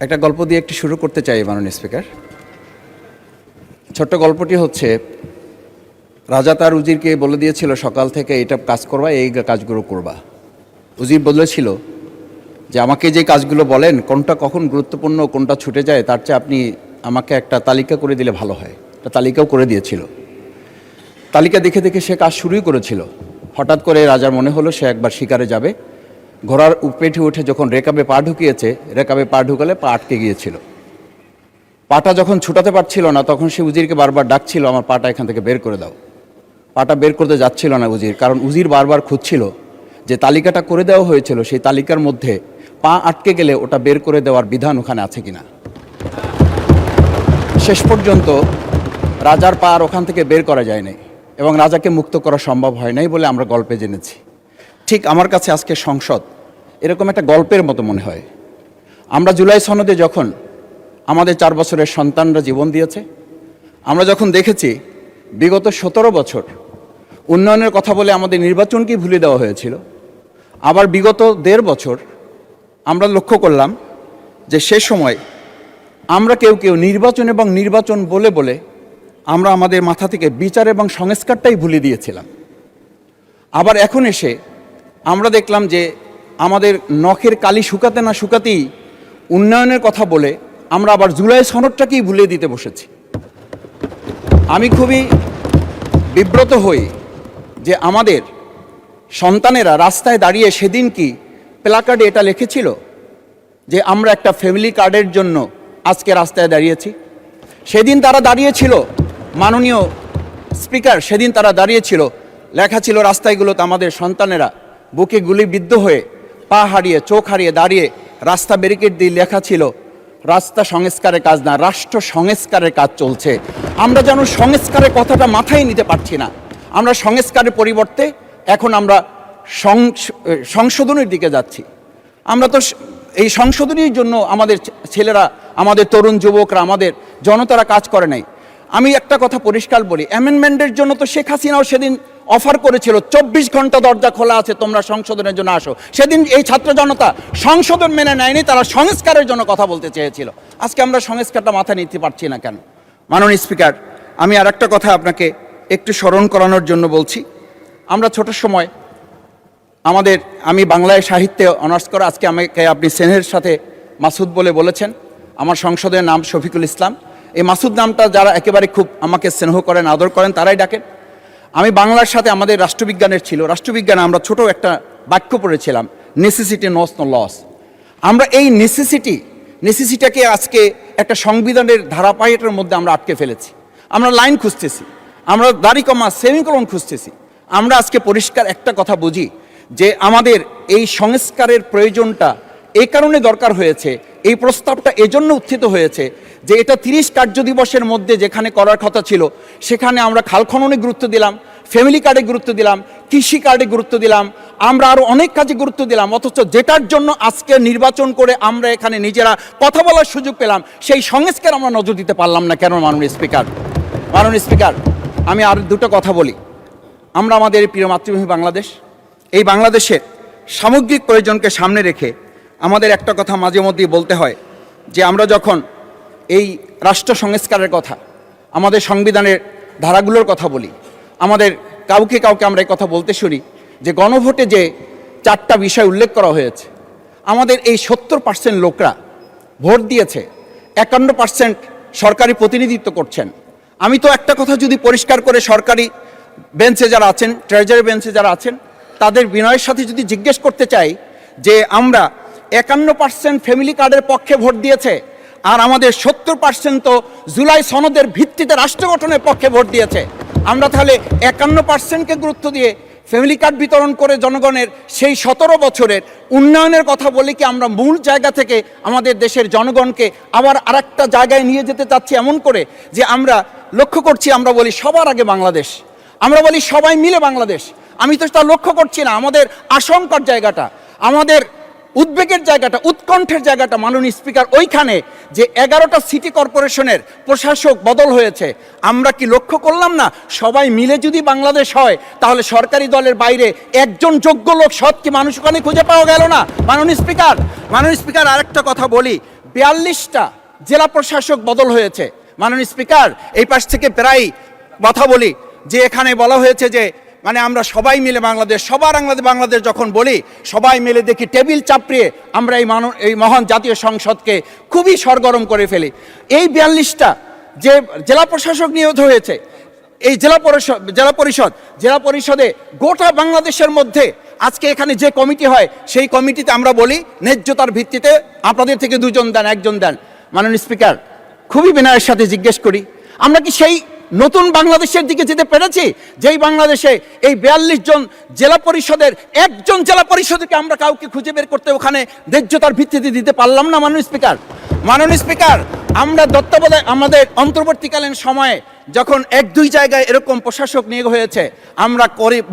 একটা গল্প দিয়ে একটু শুরু করতে চাই মাননীয় স্পিকার। ছোট্ট গল্পটি হচ্ছে, রাজা তার উজিরকে বলে দিয়েছিল সকাল থেকে এটা কাজ করবা, এই কাজগুলো করবা। উজির বলেছিল যে আমাকে যে কাজগুলো বলেন কোনটা কখন গুরুত্বপূর্ণ কোনটা ছুটে যায় তার চেয়ে আপনি আমাকে একটা তালিকা করে দিলে ভালো হয়। একটা তালিকাও করে দিয়েছিল। তালিকা দেখে দেখে সে কাজ শুরুই করেছিল। হঠাৎ করে রাজার মনে হলো সে একবার শিকারে যাবে। ঘোড়ার পেটে উঠে যখন রেকাবে পা ঢুকিয়েছে, রেকাবে পা ঢুকালে পা আটকে গিয়েছিল। পাটা যখন ছুটাতে পারছিল না তখন সে উজিরকে বারবার ডাকছিল, আমার পাটা এখান থেকে বের করে দাও। পাটা বের করতে যাচ্ছিল না উজির, কারণ উজির বারবার খুঁজছিল যে তালিকাটা করে দেওয়া হয়েছিল সেই তালিকার মধ্যে পা আটকে গেলে ওটা বের করে দেওয়ার বিধান ওখানে আছে কিনা। শেষ পর্যন্ত রাজার পা আর ওখান থেকে বের করা যায় নাই এবং রাজাকে মুক্ত করা সম্ভব হয় নাই বলে আমরা গল্পে জেনেছি। ঠিক আমার কাছে আজকে সংসদ এরকম একটা গল্পের মতো মনে হয়। আমরা জুলাই সনদে যখন আমাদের 4 বছরের সন্তানরা জীবন দিয়েছে, আমরা যখন দেখেছি বিগত 17 বছর উন্নয়নের কথা বলে আমাদের নির্বাচনকেই ভুলে দেওয়া হয়েছিল, আবার বিগত 1.5 বছর আমরা লক্ষ্য করলাম যে সে সময় আমরা কেউ কেউ নির্বাচন এবং নির্বাচন বলে বলে আমরা আমাদের মাথা থেকে বিচার এবং সংস্কারটাই ভুলে দিয়েছিলাম। আবার এখন এসে আমরা দেখলাম যে আমাদের নখের কালি শুকাতে না শুকাতেই উন্নয়নের কথা বলে আমরা আবার জুলাই সনদটাকেই ভুলে দিতে বসেছি। আমি খুবই বিব্রত হই যে আমাদের সন্তানেরা রাস্তায় দাঁড়িয়ে সেদিন কি প্ল্যাকার্ডে এটা লিখেছিল যে আমরা একটা ফ্যামিলি কার্ডের জন্য আজকে রাস্তায় দাঁড়িয়েছি। সেদিন তারা দাঁড়িয়েছিল, মাননীয় স্পিকার, সেদিন তারা দাঁড়িয়েছিল, লেখা ছিল রাস্তাগুলোতে আমাদের সন্তানেরা বুকে গুলিবিদ্ধ হয়ে পা হারিয়ে চোখ হারিয়ে দাঁড়িয়ে রাস্তা ব্যারিকেড দিয়ে লেখা ছিল রাস্তা সংস্কারের কাজ না, রাষ্ট্র সংস্কারের কাজ চলছে। আমরা যেন সংস্কারের কথাটা মাথায় নিতে পারছি না। আমরা সংস্কারের পরিবর্তে এখন আমরা সংশোধনের দিকে যাচ্ছি। আমরা তো এই সংশোধনীর জন্য আমাদের ছেলেরা, আমাদের তরুণ যুবকরা, আমাদের জনতারা কাজ করে নাই। আমি একটা কথা পরিষ্কার বলি, অ্যামেন্ডমেন্টের জন্য তো শেখ হাসিনাও সেদিন অফার করেছিল 24 ঘন্টা দরজা খোলা আছে, তোমরা সংশোধনের জন্য আসো। সেদিন এই ছাত্র জনতা সংশোধন মেনে নেয়নি, তারা সংস্কারের জন্য কথা বলতে চেয়েছিল। আজকে আমরা সংস্কারটা মাথায় নিতে পারছি না কেন? মাননীয় স্পিকার, আমি আর একটা কথা আপনাকে একটু স্মরণ করানোর জন্য বলছি। আমরা ছোট সময় আমি বাংলায় সাহিত্যে অনার্স করা, আজকে আমাকে আপনি স্নেহের সাথে মাসুদ বলে বলেছেন। আমার সংসদের নাম শফিকুল ইসলাম। এই মাসুদ নামটা যারা একেবারে খুব আমাকে স্নেহ করেন, আদর করেন, তারাই ডাকেন। আমি বাংলার সাথে আমাদের রাষ্ট্রবিজ্ঞানের ছিল, রাষ্ট্রবিজ্ঞানে আমরা ছোট একটা বাক্য পড়েছিলাম, নেসেসিটি নোস নো লস। আমরা এই নেসেসিটিকে আজকে একটা সংবিধানের ধারাবাহিকের মধ্যে আমরা আটকে ফেলেছি। আমরা লাইন খুঁজতেছি, আমরা দাড়ি কমা সেমিকোলন খুঁজতেছি। আমরা আজকে পরিষ্কার একটা কথা বুঝি যে আমাদের এই সংস্কারের প্রয়োজনটা এই কারণে দরকার হয়েছে, এই প্রস্তাবটা এজন্য উত্থিত হয়েছে যে এটা 30 কার্য দিবসের মধ্যে যেখানে করার কথা ছিল সেখানে আমরা খাল খননে গুরুত্ব দিলাম, ফ্যামিলি কার্ডে গুরুত্ব দিলাম, কৃষি কার্ডে গুরুত্ব দিলাম, আমরা আরও অনেক কাজে গুরুত্ব দিলাম। অথচ যেটার জন্য আজকে নির্বাচন করে আমরা এখানে নিজেরা কথা বলার সুযোগ পেলাম, সেই সংস্কার আমরা নজর দিতে পারলাম না কেন? মাননীয় স্পিকার, আমি আর দুটো কথা বলি। আমরা আমাদের প্রিয় মাতৃভূমি বাংলাদেশ, এই বাংলাদেশের সামগ্রিক প্রয়োজনকে সামনে রেখে আমাদের একটা কথা মাঝে মধ্যেই বলতে হয় যে আমরা যখন এই রাষ্ট্র সংস্কারের কথা, আমাদের সংবিধানের ধারাগুলোর কথা বলি, আমাদের কাউকে আমরা এই কথা বলতে শুনি যে গণভোটে যে 4টা বিষয় উল্লেখ করা হয়েছে, আমাদের এই 70% লোকরা ভোট দিয়েছে, 51% সরকারি প্রতিনিধিত্ব করছেন। আমি তো একটা কথা যদি পরিষ্কার করে সরকারি বেঞ্চে যারা আছেন, ট্রেজারি বেঞ্চে যারা আছেন, তাদের বিনয়ের সাথে যদি জিজ্ঞেস করতে চাই যে আমরা 51% ফ্যামিলি কার্ডের পক্ষে ভোট দিয়েছে আর আমাদের 70% তো জুলাই সনদের ভিত্তিতে রাষ্ট্র গঠনের পক্ষে ভোট দিয়েছে, আমরা তাহলে 51%কে গুরুত্ব দিয়ে ফ্যামিলি কার্ড বিতরণ করে জনগণের সেই 17 বছরের উন্নয়নের কথা বলি কি আমরা মূল জায়গা থেকে আমাদের দেশের জনগণকে আবার আরেকটা জায়গায় নিয়ে যেতে চাচ্ছি এমন করে যে আমরা লক্ষ্য করছি, আমরা বলি সবার আগে বাংলাদেশ, আমরা বলি সবাই মিলে বাংলাদেশ। আমি তো তা লক্ষ্য করছি না। আমাদের আশঙ্কার জায়গাটা, আমাদের উদ্বেগের জায়গাটা, উৎকণ্ঠের জায়গাটা মাননীয় স্পিকার ওইখানে যে 11টা সিটি কর্পোরেশনের প্রশাসক বদল হয়েছে। আমরা কি লক্ষ্য করলাম না সবাই মিলে যদি বাংলাদেশ হয় তাহলে সরকারি দলের বাইরে একজন যোগ্য লোক, সৎ কি মানুষ ওখানে খুঁজে পাওয়া গেল না? মাননীয় স্পিকার আরেকটা কথা বলি, 42টা জেলা প্রশাসক বদল হয়েছে। মাননীয় স্পিকার, এই পাশ থেকে প্রায় কথা বলি যে এখানে বলা হয়েছে যে মানে আমরা সবাই মিলে বাংলাদেশ, সবার বাংলাদেশ যখন বলি, সবাই মিলে দেখি টেবিল চাপড়িয়ে আমরা এই মহান জাতীয় সংসদকে খুবই সরগরম করে ফেলি। এই 42টা যে জেলা প্রশাসক নিয়োগ হয়েছে, এই জেলা পরিষদে গোটা বাংলাদেশের মধ্যে আজকে এখানে যে কমিটি হয়, সেই কমিটিতে আমরা বলি ন্যায্যতার ভিত্তিতে আপনাদের থেকে 2 জন দেন, 1 জন দেন। মাননীয় স্পিকার, খুবই বিনয়ের সাথে জিজ্ঞেস করি, আমরা কি সেই নতুন বাংলাদেশের দিকে যেতে পেরেছি যেই বাংলাদেশে এই 42 জন জেলা পরিষদের 1 জন জেলা পরিষদকে আমরা কাউকে খুঁজে বের করতে ওখানে ন্যায্যতার ভিত্তিতে দিতে পারলাম না? মাননীয় স্পিকার, আমরা তত্ত্বাবধায়ক আমাদের অন্তর্বর্তীকালীন সময়ে যখন 1-2 জায়গায় এরকম প্রশাসক নিয়োগ হয়েছে, আমরা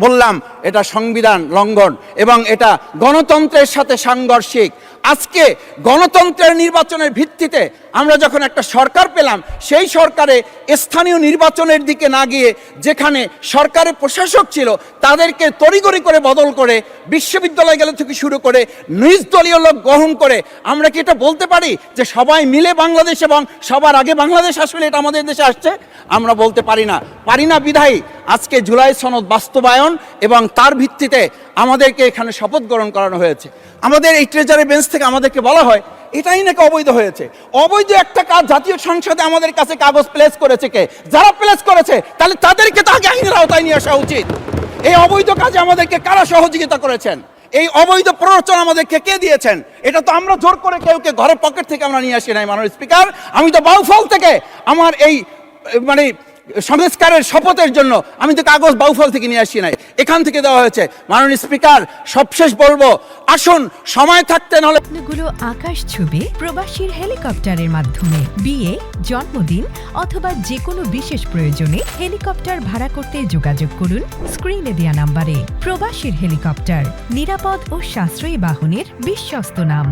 বললাম এটা সংবিধান লঙ্ঘন এবং এটা গণতন্ত্রের সাথে সাংঘর্ষিক। আজকে গণতন্ত্রের নির্বাচনের ভিত্তিতে আমরা যখন একটা সরকার পেলাম, সেই সরকারে স্থানীয় নির্বাচনের দিকে না গিয়ে যেখানে সরকারের প্রশাসক ছিল তাদেরকে তড়িঘড়ি করে বদল করে বিশ্ববিদ্যালয় গেলে থেকে শুরু করে নিজ দলীয় লোক গ্রহণ করে, আমরা কি এটা বলতে পারি যে সবাই মিলে বাংলাদেশ এবং সবার আগে বাংলাদেশ আসলে এটা আমাদের দেশে আসছে? আমরা বলতে পারি না বিধায়ী আজকে জুলাই সনদ বাস্তবায়ন এবং তার ভিত্তিতে আমাদেরকে এখানে শপথ গ্রহণ করানো হয়েছে। আমাদের এই ট্রেজারি বেঞ্চ থেকে আমাদেরকে বলা হয় এটাই নাকি অবৈধ হয়েছে। অবৈধ একটা কাজ জাতীয় সংসদে আমাদের কাছে কাগজ প্লেস করেছে কে? যারা প্লেস করেছে তাহলে তাদেরকে তো আগে আইনের আওতায় নিয়ে আসা উচিত। এই অবৈধ কাজে আমাদেরকে কারা সহযোগিতা করেছেন? এই অবৈধ প্ররোচনা আমাদেরকে কে দিয়েছেন? এটা তো আমরা জোর করে কেউকে ঘরের পকেট থেকে আমরা নিয়ে আসি নাই। মাননীয় স্পিকার, আমি তো বাউফল থেকে আমার এই মানে সংস্কারের শপথের জন্য আমি তো কাগজ বাউফল থেকে নিয়ে আসি নাই, এখান থেকে দেওয়া হয়েছে। মাননীয় স্পিকার, সবশেষ বলবো, আসুন সময় থাকতে নাহলে গুলো আকাশ ছবি প্রবাসীর হেলিকপ্টারের মাধ্যমে বিয়ে, জন্মদিন অথবা যে কোনো বিশেষ প্রয়োজনে হেলিকপ্টার ভাড়া করতে যোগাযোগ করুন স্ক্রিনে দেয়া নাম্বারে। প্রবাসীর হেলিকপ্টার, নিরাপদ ও সাশ্রয়ী বাহনের বিশ্বস্ত নাম।